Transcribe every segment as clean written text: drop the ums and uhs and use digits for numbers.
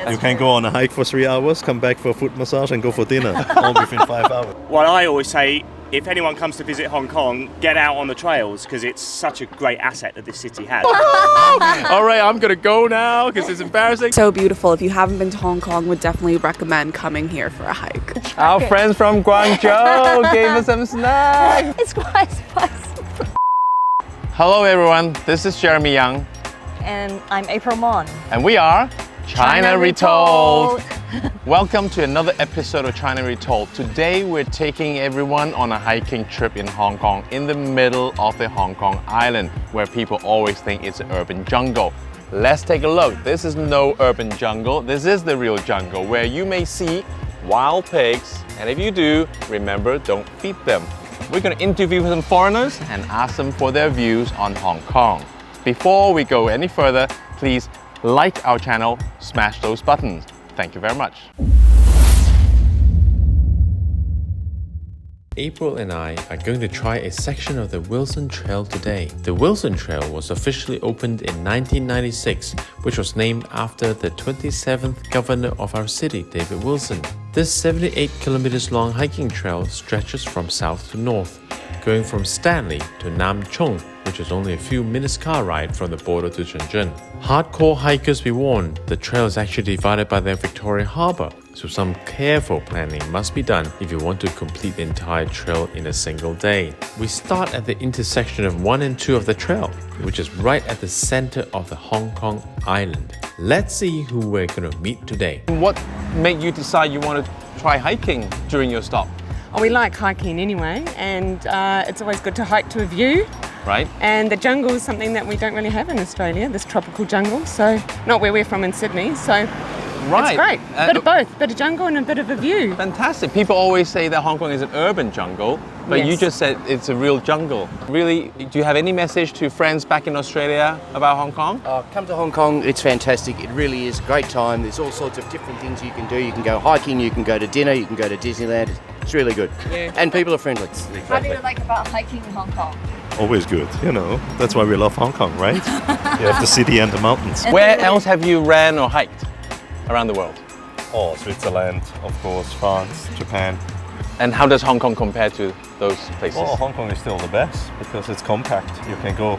You can go on a hike for 3 hours, come back for a foot massage and go for dinner, all within 5 hours. Well, I always say, if anyone comes to visit Hong Kong, get out on the trails because it's such a great asset that this city has. All right, I'm gonna go now because it's embarrassing. So beautiful. If you haven't been to Hong Kong, would definitely recommend coming here for a hike. Our friends from Guangzhou gave us some snacks. It's quite spicy. Hello everyone, this is Jeremy Young. And I'm April Mon. And we are China Retold. Welcome to another episode of China Retold. Today we're taking everyone on a hiking trip in Hong Kong, in the middle of the Hong Kong island, where people always think it's an urban jungle. Let's take a look. This is no urban jungle. This is the real jungle where you may see wild pigs. And if you do, remember, don't feed them. We're going to interview some foreigners and ask them for their views on Hong Kong. Before we go any further, please like our channel, smash those buttons. Thank you very much. April and I are going to try a section of the Wilson Trail today. The Wilson Trail was officially opened in 1996, which was named after the 27th governor of our city, David Wilson. This 78 kilometers long hiking trail stretches from south to north, going from Stanley to Nam Chung, which is only a few minutes car ride from the border to Shenzhen. Hardcore hikers be warned, the trail is actually divided by the Victoria Harbour, so some careful planning must be done if you want to complete the entire trail in a single day. We start at the intersection of 1 and 2 of the trail, which is right at the center of the Hong Kong island. Let's see who we're going to meet today. What made you decide you want to try hiking during your stop? Oh, we like hiking anyway, and it's always good to hike to a view. Right? And the jungle is something that we don't really have in Australia, this tropical jungle, so not where we're from in Sydney, so right. It's great. A bit of both, a bit of jungle and a bit of a view. Fantastic. People always say that Hong Kong is an urban jungle, but Yes. you just said it's a real jungle. Really, do you have any message to friends back in Australia about Hong Kong? Come to Hong Kong, it's fantastic. It really is a great time. There's all sorts of different things you can do. You can go hiking, you can go to dinner, you can go to Disneyland. It's really good. Yeah. And people are friendly. How do you like about hiking in Hong Kong? Always good, you know. That's why we love Hong Kong, right? You have the city and the mountains. Where else have you ran or hiked around the world? Oh, Switzerland, of course, France, Japan. And how does Hong Kong compare to those places? Well, Hong Kong is still the best because it's compact. You can go,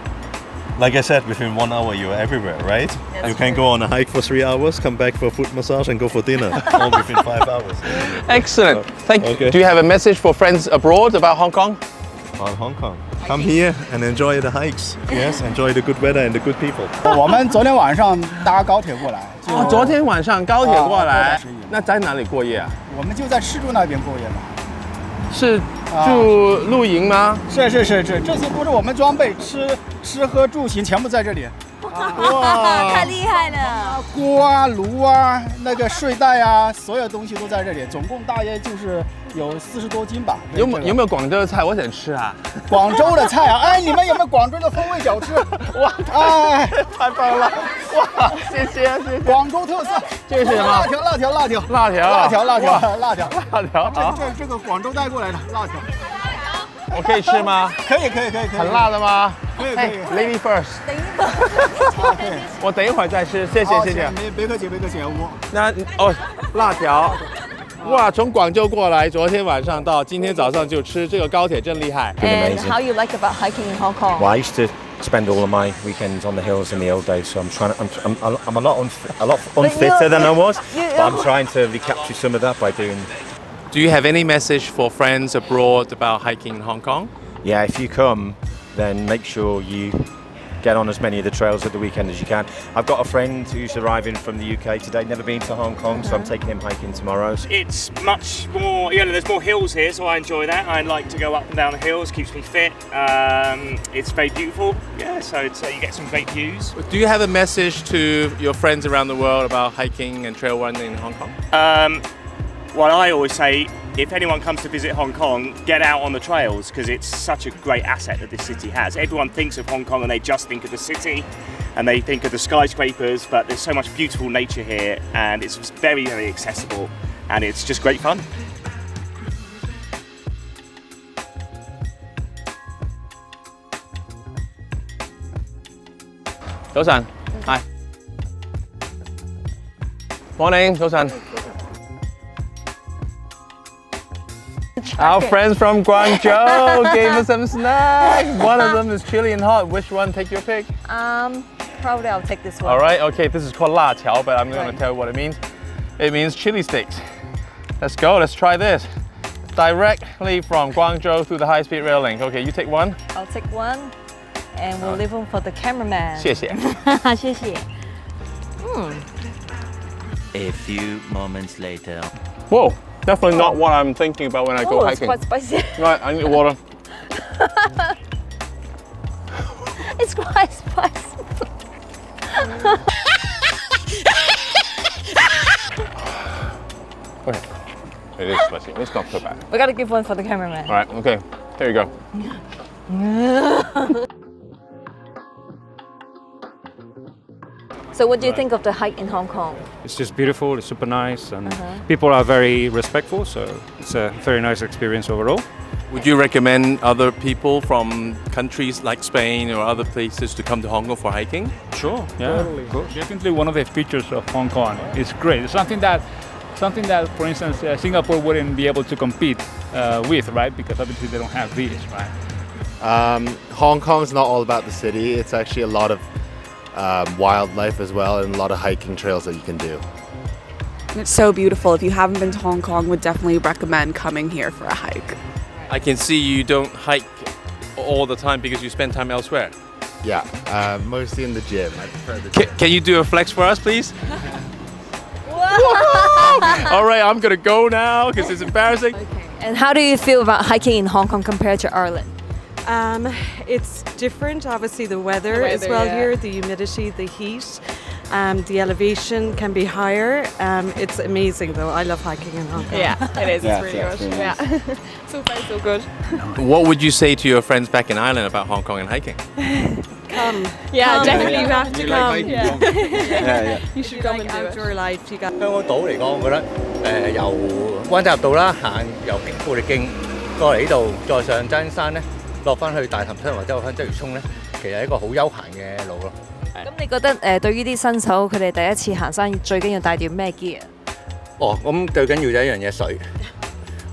like I said, within 1 hour you're everywhere, right? That's You can true. go on a hike for 3 hours, come back for a foot massage and go for dinner, all within 5 hours. Excellent. Thank you. Okay. Do you have a message for friends abroad about Hong Kong? On Hong Kong. Come here and enjoy the hikes. Yes, enjoy the good weather and the good people. 我们昨天晚上搭高铁过来，就昨天晚上高铁过来，哦那在哪里过夜啊？我们就在赤柱那边过夜嘛。是住露营吗？是，这些都是我们装备，吃喝住行全部在这里。太厉害了！锅啊、炉啊、那个睡袋啊，所有东西都在这里，总共大约就是有40多斤吧。有没有广州的菜？我想吃啊！广州的菜啊？哎，你们有没有广州的风味小吃？哇，哎，太棒了！哇，谢谢。广州特色。这是什么？辣条。辣条。这个广州带过来的辣条。我可以吃吗？可以。很辣的吗？可以。 Lady first。等一会儿，我等一会儿再吃，谢谢。别客气。那辣条。哇，从广州过来，昨天晚上到今天早上就吃，这个高铁真厉害。 And how you like about hiking in Hong Kong? Well, I used to spend all of my weekends on the hills in the old days, so I'm a lot unfitter than I was, but I'm trying to recapture some of that by doing. Do you have any message for friends abroad about hiking in Hong Kong? Yeah, if you come, then make sure you get on as many of the trails at the weekend as you can. I've got a friend who's arriving from the UK today, never been to Hong Kong, so I'm taking him hiking tomorrow. It's much more, there's more hills here, so I enjoy that. I like to go up and down the hills, keeps me fit. It's very beautiful, so you get some great views. Do you have a message to your friends around the world about hiking and trail running in Hong Kong? Well, I always say, if anyone comes to visit Hong Kong, get out on the trails because it's such a great asset that this city has. Everyone thinks of Hong Kong and they just think of the city and they think of the skyscrapers, but there's so much beautiful nature here and it's very, very accessible and it's just great fun. Hi. Morning, 早晨。Our friends from Guangzhou gave us some snacks. One of them is chili and hot. Which one? Take your pick. Probably I'll take this one. All right. Okay. This is called 辣条, but I'm going to tell you what it means. It means chili sticks. Let's go. Let's try this. Directly from Guangzhou through the high-speed rail link. Okay, you take one. I'll take one, and we'll leave one for the cameraman. 谢谢。谢谢。A few moments later. Whoa, definitely not what I'm thinking about when I go It's hiking. quite spicy. Right, I need water. It's quite spicy. Okay. It is spicy. It's not so bad. We gotta give one for the cameraman. All right, okay. Here you go. So what do you think of the hike in Hong Kong? It's just beautiful, it's super nice, and people are very respectful, so it's a very nice experience overall. Would you recommend other people from countries like Spain or other places to come to Hong Kong for hiking? Sure, yeah, Totally. of course. Definitely one of the features of Hong Kong. It's great. It's something that, for instance, Singapore wouldn't be able to compete with, right? Because obviously they don't have these, right? Hong Kong's not all about the city. It's actually a lot of wildlife as well, and a lot of hiking trails that you can do. And it's so beautiful. If you haven't been to Hong Kong, would definitely recommend coming here for a hike. I can see you don't hike all the time because you spend time elsewhere. Yeah, mostly in the gym. I prefer the gym. Can you do a flex for us, please? All right, I'm gonna go now because it's embarrassing. Okay. And how do you feel about hiking in Hong Kong compared to Ireland? It's different, obviously the weather as well here, the humidity, the heat, the elevation can be higher. It's amazing though, I love hiking in Hong Kong. Yeah, it is. It's really good. Yeah. So far, so good. What would you say to your friends back in Ireland about Hong Kong and hiking? Come. Yeah, Come. definitely. You have to come. Yeah. You should come like and do it. outdoor life. You got 香港島嚟講，我覺得由灣仔入道啦，行由富力徑過嚟呢度，再上真山咧，落翻去大潭山或者落翻鰂魚涌咧，其實係一個好休閒嘅路咯。咁你覺得對於啲新手佢哋第一次行山最緊要帶條咩 gear？ 哦，咁最緊要就一樣嘢水。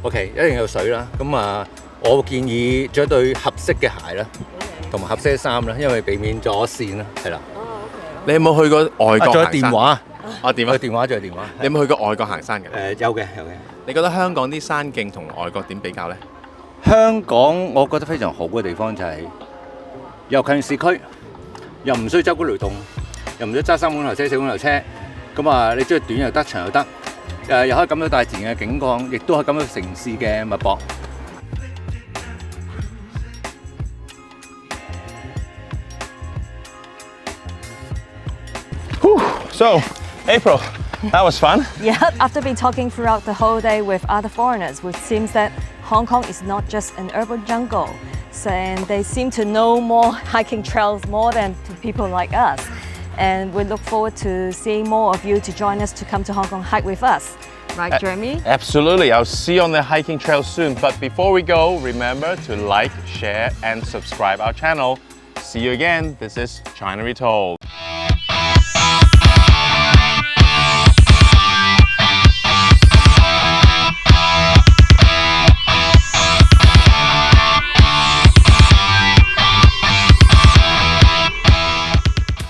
OK， 一定有水啦。咁啊，我建議着對合適嘅鞋啦，同埋合適嘅衫啦，因為避免阻線啦，係啦。你有冇去過外國行山？仲有電話。電話仲有電話。你有冇去過外國行山嘅？有嘅。你覺得香港啲山徑同外國點比較呢？香港我覺得非常好嘅地方就係又近市區，又唔需要周居勞動，又唔需要揸3款頭車、4款頭車，咁啊你中意短又得，長又得，又可以感到大自然嘅景況，亦都可以感到城市嘅脈搏。So, April, that was fun. Yeah, after been talking throughout the whole day with other foreigners, it seems that Hong Kong is not just an urban jungle. So, and they seem to know more hiking trails more than to people like us. And we look forward to seeing more of you to join us to come to Hong Kong hike with us. Right, Jeremy? Absolutely. I'll see you on the hiking trail soon. But before we go, remember to like, share, and subscribe our channel. See you again. This is China Retold.